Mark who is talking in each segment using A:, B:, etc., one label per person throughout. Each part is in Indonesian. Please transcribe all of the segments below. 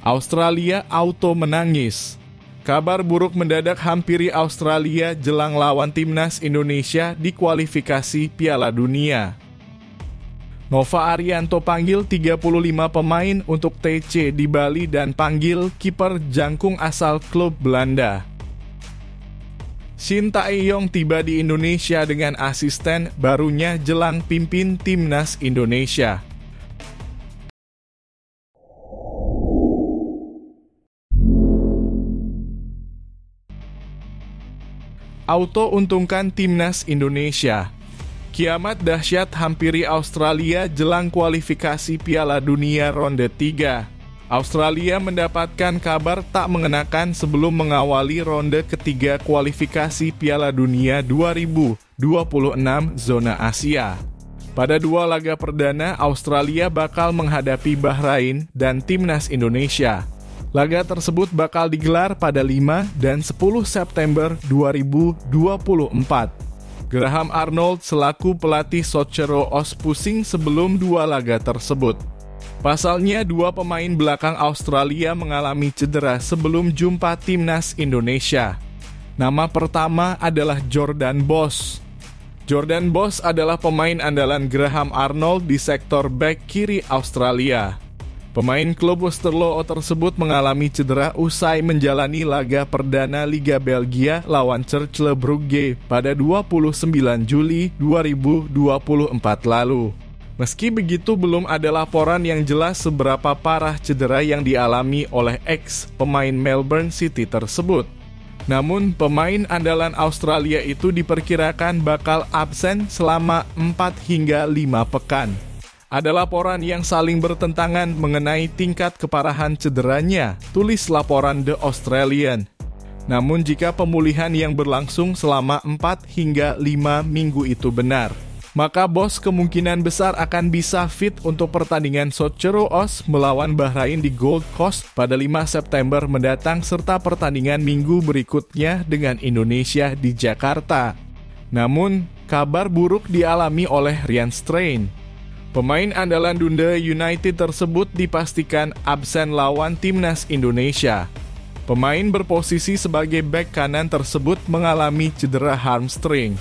A: Australia auto menangis. Kabar buruk mendadak hampiri Australia jelang lawan timnas Indonesia di kualifikasi Piala Dunia. Nova Arianto panggil 35 pemain untuk TC di Bali dan panggil kiper jangkung asal klub Belanda. Shin Tae-yong tiba di Indonesia dengan asisten barunya jelang pimpin timnas Indonesia. Auto untungkan timnas Indonesia. Kiamat dahsyat hampiri Australia jelang kualifikasi Piala Dunia ronde 3. Australia mendapatkan kabar tak mengenakan sebelum mengawali ronde ketiga kualifikasi Piala Dunia 2026 zona Asia. Pada dua laga perdana, Australia bakal menghadapi Bahrain dan timnas Indonesia. Laga tersebut bakal digelar pada 5 dan 10 September 2024. Graham Arnold selaku pelatih Socceroos pusing sebelum dua laga tersebut. Pasalnya, dua pemain belakang Australia mengalami cedera sebelum jumpa timnas Indonesia. Nama pertama adalah Jordan Boss. Jordan Boss adalah pemain andalan Graham Arnold di sektor bek kiri Australia. Pemain klub Westerlo tersebut mengalami cedera usai menjalani laga perdana Liga Belgia lawan Cercle Brugge pada 29 Juli 2024 lalu. Meski begitu, belum ada laporan yang jelas seberapa parah cedera yang dialami oleh ex-pemain Melbourne City tersebut. Namun, pemain andalan Australia itu diperkirakan bakal absen selama 4 hingga 5 pekan. Ada laporan yang saling bertentangan mengenai tingkat keparahan cederanya, tulis laporan The Australian. Namun jika pemulihan yang berlangsung selama 4 hingga 5 minggu itu benar, maka Boss kemungkinan besar akan bisa fit untuk pertandingan Socceroos melawan Bahrain di Gold Coast pada 5 September mendatang serta pertandingan minggu berikutnya dengan Indonesia di Jakarta. Namun, kabar buruk dialami oleh Ryan Strain. Pemain andalan Dundee United tersebut dipastikan absen lawan timnas Indonesia. Pemain berposisi sebagai bek kanan tersebut mengalami cedera hamstring.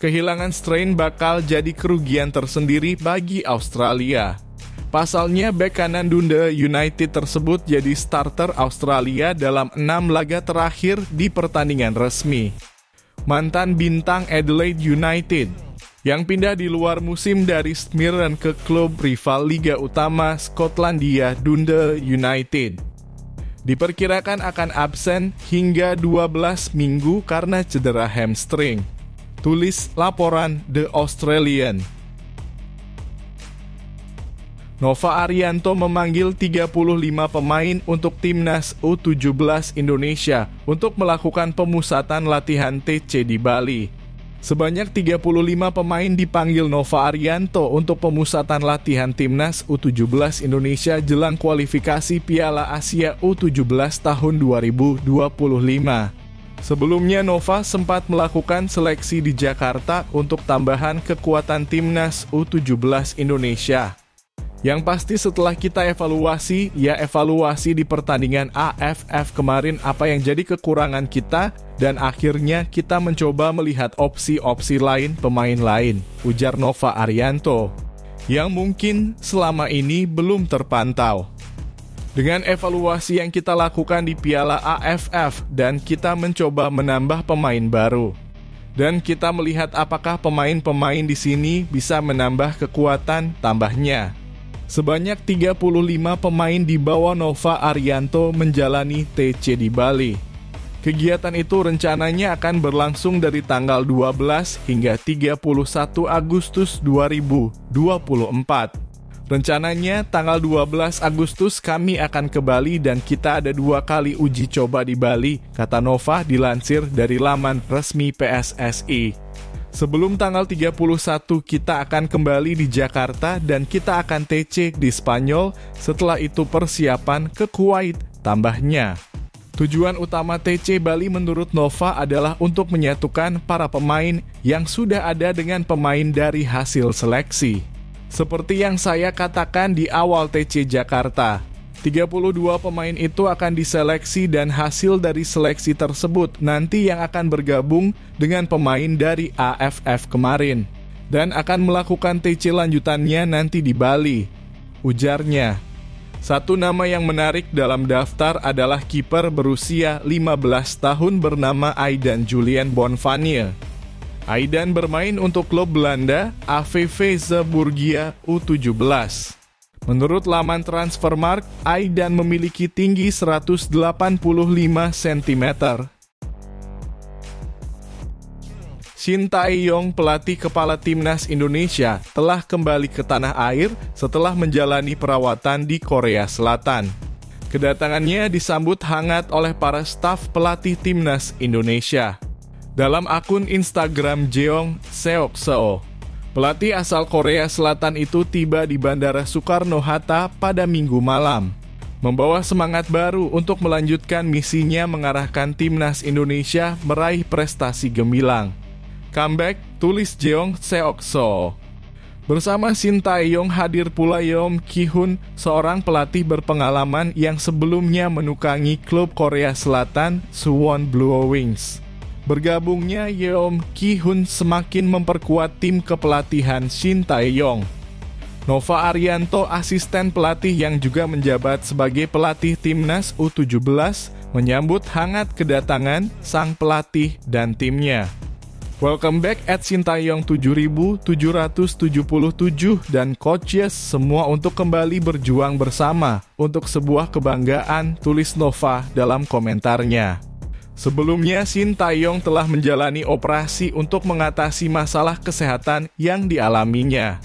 A: Kehilangan Strain bakal jadi kerugian tersendiri bagi Australia. Pasalnya, bek kanan Dundee United tersebut jadi starter Australia dalam 6 laga terakhir di pertandingan resmi. Mantan bintang Adelaide United yang pindah di luar musim dari Smirne ke klub rival Liga Utama Skotlandia Dundee United. Diperkirakan akan absen hingga 12 minggu karena cedera hamstring. Tulis laporan The Australian. Nova Arianto memanggil 35 pemain untuk timnas U17 Indonesia untuk melakukan pemusatan latihan TC di Bali. Sebanyak 35 pemain dipanggil Nova Arianto untuk pemusatan latihan timnas U17 Indonesia jelang kualifikasi Piala Asia U17 tahun 2025. Sebelumnya, Nova sempat melakukan seleksi di Jakarta untuk tambahan kekuatan timnas U17 Indonesia. Yang pasti setelah kita evaluasi di pertandingan AFF kemarin apa yang jadi kekurangan kita, dan akhirnya kita mencoba melihat opsi-opsi lain pemain lain, ujar Nova Arianto, yang mungkin selama ini belum terpantau. Dengan evaluasi yang kita lakukan di Piala AFF dan kita mencoba menambah pemain baru. Dan kita melihat apakah pemain-pemain di sini bisa menambah kekuatan tambahnya. Sebanyak 35 pemain di bawah Nova Arianto menjalani TC di Bali. Kegiatan itu rencananya akan berlangsung dari tanggal 12 hingga 31 Agustus 2024. Rencananya tanggal 12 Agustus kami akan ke Bali dan kita ada 2 kali uji coba di Bali, kata Nova dilansir dari laman resmi PSSI. Sebelum tanggal 31 kita akan kembali di Jakarta dan kita akan TC di Spanyol, setelah itu persiapan ke Kuwait, tambahnya. Tujuan utama TC Bali menurut Nova adalah untuk menyatukan para pemain yang sudah ada dengan pemain dari hasil seleksi. Seperti yang saya katakan di awal TC Jakarta, 32 pemain itu akan diseleksi dan hasil dari seleksi tersebut nanti yang akan bergabung dengan pemain dari AFF kemarin dan akan melakukan TC lanjutannya nanti di Bali, ujarnya. Satu nama yang menarik dalam daftar adalah kiper berusia 15 tahun bernama Aiden Julian Bonvanie. Aiden bermain untuk klub Belanda AVV Zeeburgia U17. Menurut laman Transfermarkt, Aiden memiliki tinggi 185 cm. Shin Tae-yong, pelatih kepala timnas Indonesia, telah kembali ke tanah air setelah menjalani perawatan di Korea Selatan. Kedatangannya disambut hangat oleh para staf pelatih timnas Indonesia. Dalam akun Instagram Jeong Seok-seo, pelatih asal Korea Selatan itu tiba di Bandara Soekarno-Hatta pada Minggu malam, membawa semangat baru untuk melanjutkan misinya mengarahkan timnas Indonesia meraih prestasi gemilang. Comeback, tulis Jeong Seok-seo. Bersama Shin Tae-yong hadir pula Yeom Ki-hun, seorang pelatih berpengalaman yang sebelumnya menukangi klub Korea Selatan Suwon Blue Wings. Bergabungnya Yeom Ki-hun semakin memperkuat tim kepelatihan Shin Tae-yong. Nova Arianto, asisten pelatih yang juga menjabat sebagai pelatih timnas U17, menyambut hangat kedatangan sang pelatih dan timnya. Welcome back at Shin Tae-yong 7777 dan coaches semua untuk kembali berjuang bersama untuk sebuah kebanggaan, tulis Nova dalam komentarnya. Sebelumnya, Shin Tae-yong telah menjalani operasi untuk mengatasi masalah kesehatan yang dialaminya.